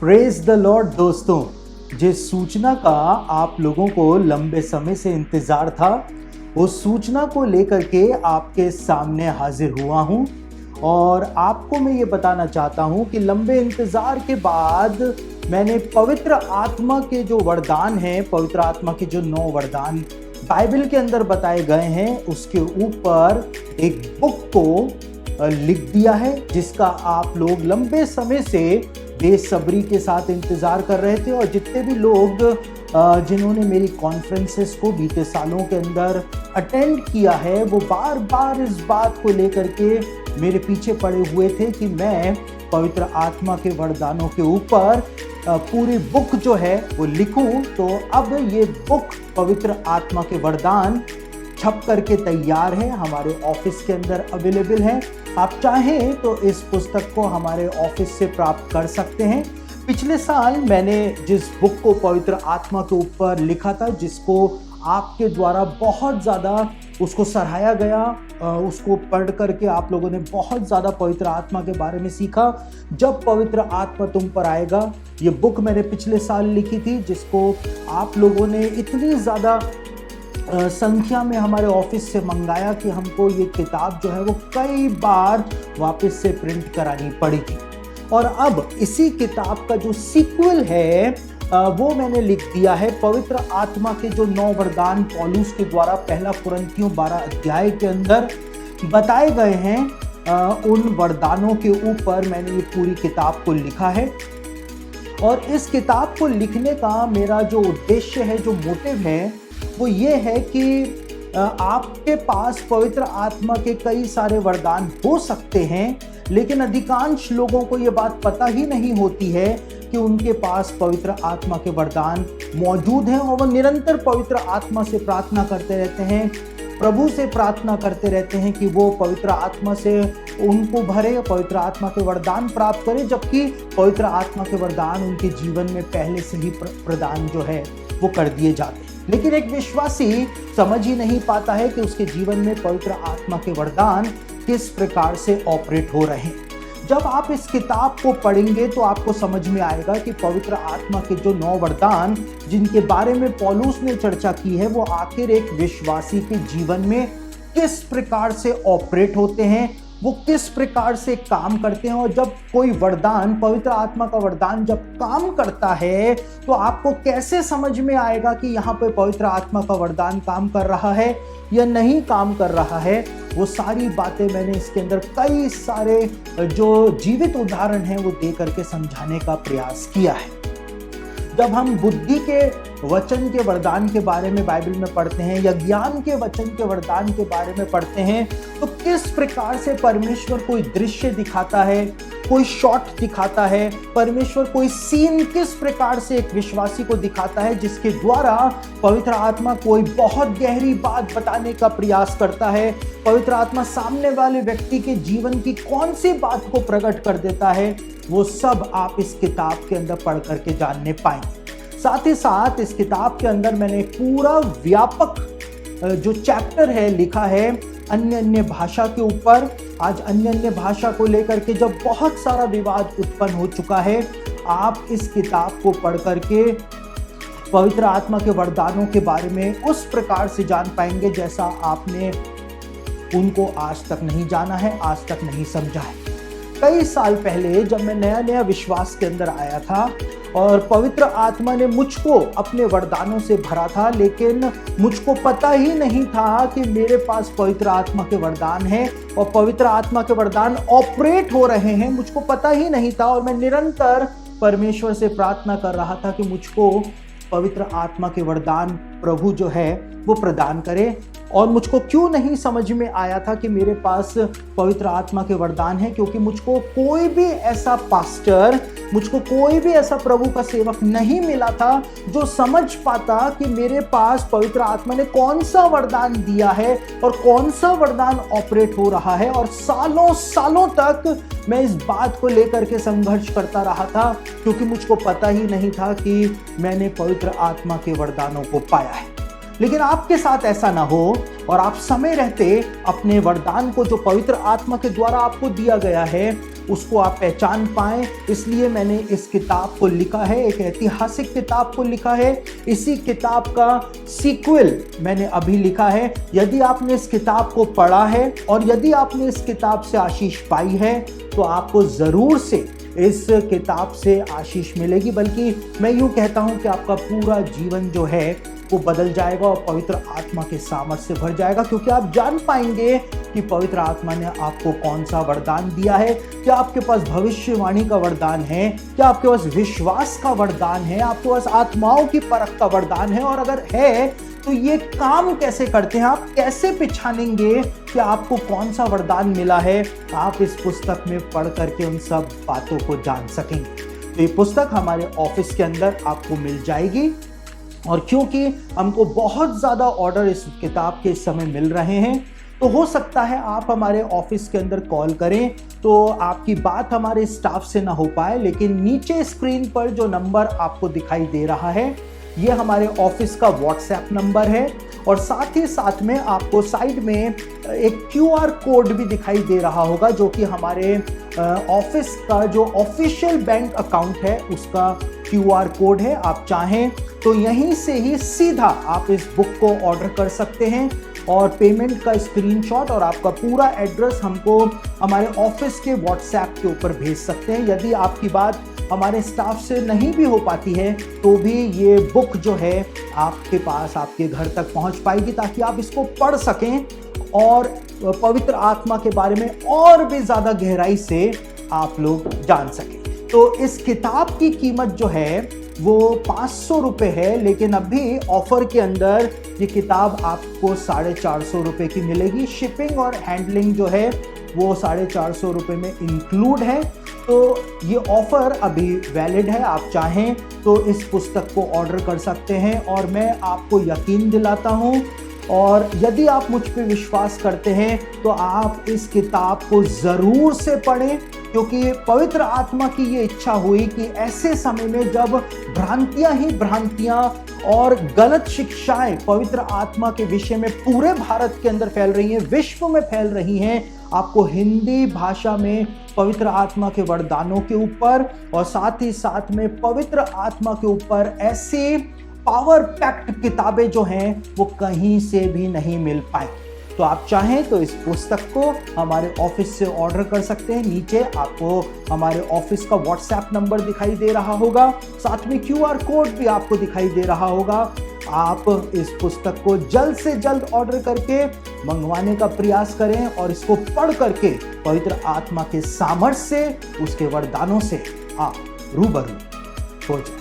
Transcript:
Praise the Lord दोस्तों, जिस सूचना का आप लोगों को लंबे समय से इंतजार था, उस सूचना को लेकर के आपके सामने हाजिर हुआ हूं और आपको मैं ये बताना चाहता हूं कि लंबे इंतजार के बाद मैंने पवित्र आत्मा के जो वरदान हैं, पवित्र आत्मा के जो 9 वरदान बाइबल के अंदर बताए गए हैं, उसके ऊपर एक बुक को लिख दिया है, जिसका आप लोग लंबे समय से बेसब्री के साथ इंतजार कर रहे थे। और जितने भी लोग जिन्होंने मेरी कॉन्फ्रेंसेस को बीते सालों के अंदर अटेंड किया है, वो बार बार इस बात को लेकर के मेरे पीछे पड़े हुए थे कि मैं पवित्र आत्मा के वरदानों के ऊपर पूरी बुक जो है वो लिखूं। तो अब ये बुक पवित्र आत्मा के वरदान छप करके तैयार है, हमारे ऑफिस के अंदर अवेलेबल है। आप चाहें तो इस पुस्तक को हमारे ऑफिस से प्राप्त कर सकते हैं। पिछले साल मैंने जिस बुक को पवित्र आत्मा के ऊपर लिखा था, जिसको आपके द्वारा बहुत ज़्यादा उसको सराहाया गया, उसको पढ़ करके आप लोगों ने बहुत ज़्यादा पवित्र आत्मा के बारे में सीखा। जब पवित्र आत्मा तुम पर आएगा, ये बुक मैंने पिछले साल लिखी थी, जिसको आप लोगों ने इतनी ज़्यादा संख्या में हमारे ऑफिस से मंगाया कि हमको ये किताब जो है वो कई बार वापस से प्रिंट करानी पड़ी थी। और अब इसी किताब का जो सीक्वल है वो मैंने लिख दिया है। पवित्र आत्मा के जो 9 वरदान पौलुस के द्वारा पहला कुरिन्थियों 12 अध्याय के अंदर बताए गए हैं, उन वरदानों के ऊपर मैंने ये पूरी किताब को लिखा है। और इस किताब को लिखने का मेरा जो उद्देश्य है, जो मोटिव है, वो ये है कि आपके पास पवित्र आत्मा के कई सारे वरदान हो सकते हैं, लेकिन अधिकांश लोगों को ये बात पता ही नहीं होती है कि उनके पास पवित्र आत्मा के वरदान मौजूद हैं और वो निरंतर पवित्र आत्मा से प्रार्थना करते रहते हैं, प्रभु से प्रार्थना करते रहते हैं कि वो पवित्र आत्मा से उनको भरे, पवित्र आत्मा के वरदान प्राप्त करें, जबकि पवित्र आत्मा के वरदान उनके जीवन में पहले से ही प्रदान जो है वो कर दिए जाते हैं। लेकिन एक विश्वासी समझ ही नहीं पाता है कि उसके जीवन में पवित्र आत्मा के वरदान किस प्रकार से ऑपरेट हो रहे हैं। जब आप इस किताब को पढ़ेंगे तो आपको समझ में आएगा कि पवित्र आत्मा के जो 9 वरदान जिनके बारे में पौलुस ने चर्चा की है, वो आखिर एक विश्वासी के जीवन में किस प्रकार से ऑपरेट होते हैं, वो किस प्रकार से काम करते हैं। और जब कोई वरदान, पवित्र आत्मा का वरदान जब काम करता है, तो आपको कैसे समझ में आएगा कि यहाँ पे पवित्र आत्मा का वरदान काम कर रहा है या नहीं काम कर रहा है। वो सारी बातें मैंने इसके अंदर कई सारे जो जीवित उदाहरण हैं वो दे करके समझाने का प्रयास किया है। जब हम बुद्धि के वचन के वरदान के बारे में बाइबल में पढ़ते हैं या ज्ञान के वचन के वरदान के बारे में पढ़ते हैं, तो किस प्रकार से परमेश्वर कोई दृश्य दिखाता है, कोई शॉट दिखाता है, परमेश्वर कोई सीन किस प्रकार से एक विश्वासी को दिखाता है, जिसके द्वारा पवित्र आत्मा कोई बहुत गहरी बात बताने का प्रयास करता है। पवित्र आत्मा सामने वाले व्यक्ति के जीवन की कौन सी बात को प्रकट कर देता है, वो सब आप इस किताब के अंदर पढ़ करके जानने पाएंगे। साथ ही साथ इस किताब के अंदर मैंने पूरा व्यापक जो चैप्टर है लिखा है अन्य अन्य भाषा के ऊपर। आज अन्य अन्य भाषा को लेकर के जब बहुत सारा विवाद उत्पन्न हो चुका है, आप इस किताब को पढ़ करके पवित्र आत्मा के वरदानों के बारे में उस प्रकार से जान पाएंगे जैसा आपने उनको आज तक नहीं जाना है, आज तक नहीं समझा है। कई साल पहले जब मैं नया नया विश्वास के अंदर आया था और पवित्र आत्मा ने मुझको अपने वरदानों से भरा था, लेकिन मुझको पता ही नहीं था कि मेरे पास पवित्र आत्मा के वरदान हैं और पवित्र आत्मा के वरदान ऑपरेट हो रहे हैं, मुझको पता ही नहीं था। और मैं निरंतर परमेश्वर से प्रार्थना कर रहा था कि मुझको पवित्र आत्मा के वरदान प्रभु जो है वो प्रदान करे। और मुझको क्यों नहीं समझ में आया था कि मेरे पास पवित्र आत्मा के वरदान है, क्योंकि मुझको कोई भी ऐसा पास्टर, मुझको कोई भी ऐसा प्रभु का सेवक नहीं मिला था जो समझ पाता कि मेरे पास पवित्र आत्मा ने कौन सा वरदान दिया है और कौन सा वरदान ऑपरेट हो रहा है। और सालों सालों तक मैं इस बात को लेकर के संघर्ष करता रहा था, क्योंकि मुझको पता ही नहीं था कि मैंने पवित्र आत्मा के वरदानों को पाया है। लेकिन आपके साथ ऐसा ना हो और आप समय रहते अपने वरदान को जो पवित्र आत्मा के द्वारा आपको दिया गया है उसको आप पहचान पाएं, इसलिए मैंने इस किताब को लिखा है, एक ऐतिहासिक किताब को लिखा है। इसी किताब का सीक्वल मैंने अभी लिखा है। यदि आपने इस किताब को पढ़ा है और यदि आपने इस किताब से आशीष पाई है तो आपको ज़रूर से इस किताब से आशीष मिलेगी, बल्कि मैं यूं कहता हूं कि आपका पूरा जीवन जो है वो बदल जाएगा और पवित्र आत्मा के सामर्थ्य से भर जाएगा, क्योंकि आप जान पाएंगे कि पवित्र आत्मा ने आपको कौन सा वरदान दिया है। क्या आपके पास भविष्यवाणी का वरदान है? क्या आपके पास विश्वास का वरदान है? आपके पास आत्माओं की परख का वरदान है? और अगर है तो ये काम कैसे करते हैं? आप कैसे पहचानेंगे कि आपको कौन सा वरदान मिला है? आप इस पुस्तक में पढ़ करके उन सब बातों को जान सकेंगे। तो ये पुस्तक हमारे ऑफिस के अंदर आपको मिल जाएगी, और क्योंकि हमको बहुत ज़्यादा ऑर्डर इस किताब के इस समय मिल रहे हैं, तो हो सकता है आप हमारे ऑफिस के अंदर कॉल करें तो आपकी बात हमारे स्टाफ से ना हो पाए, लेकिन नीचे स्क्रीन पर जो नंबर आपको दिखाई दे रहा है ये हमारे ऑफिस का व्हाट्सएप नंबर है। और साथ ही साथ में आपको साइड में एक QR कोड भी दिखाई दे रहा होगा, जो कि हमारे ऑफिस का जो ऑफिशियल बैंक अकाउंट है उसका QR कोड है। आप चाहें तो यहीं से ही सीधा आप इस बुक को ऑर्डर कर सकते हैं और पेमेंट का स्क्रीनशॉट और आपका पूरा एड्रेस हमको हमारे ऑफिस के व्हाट्सएप के ऊपर भेज सकते हैं। यदि आपकी बात हमारे स्टाफ से नहीं भी हो पाती है तो भी ये बुक जो है आपके पास, आपके घर तक पहुंच पाएगी, ताकि आप इसको पढ़ सकें और पवित्र आत्मा के बारे में और भी ज़्यादा गहराई से आप लोग जान सकें। तो इस किताब की कीमत जो है वो 500 रुपये है, लेकिन अभी ऑफर के अंदर ये किताब आपको 450 रुपये की मिलेगी। शिपिंग और हैंडलिंग जो है वो 450 रुपये में इंक्लूड है। तो ये ऑफर अभी वैलिड है। आप चाहें तो इस पुस्तक को ऑर्डर कर सकते हैं और मैं आपको यकीन दिलाता हूँ, और यदि आप मुझ पे विश्वास करते हैं तो आप इस किताब को ज़रूर से पढ़ें, क्योंकि पवित्र आत्मा की ये इच्छा हुई कि ऐसे समय में जब भ्रांतियां ही भ्रांतियां और गलत शिक्षाएं पवित्र आत्मा के विषय में पूरे भारत के अंदर फैल रही हैं, विश्व में फैल रही हैं, आपको हिंदी भाषा में पवित्र आत्मा के वरदानों के ऊपर और साथ ही साथ में पवित्र आत्मा के ऊपर ऐसी पावर पैक्ड किताबें जो हैं वो कहीं से भी नहीं मिल पाए। तो आप चाहें तो इस पुस्तक को हमारे ऑफिस से ऑर्डर कर सकते हैं। नीचे आपको हमारे ऑफिस का व्हाट्सएप नंबर दिखाई दे रहा होगा, साथ में QR कोड भी आपको दिखाई दे रहा होगा। आप इस पुस्तक को जल्द से जल्द ऑर्डर करके मंगवाने का प्रयास करें और इसको पढ़ करके पवित्र आत्मा के सामर्थ्य से, उसके वरदानों से आप रूबरू हो जाएं।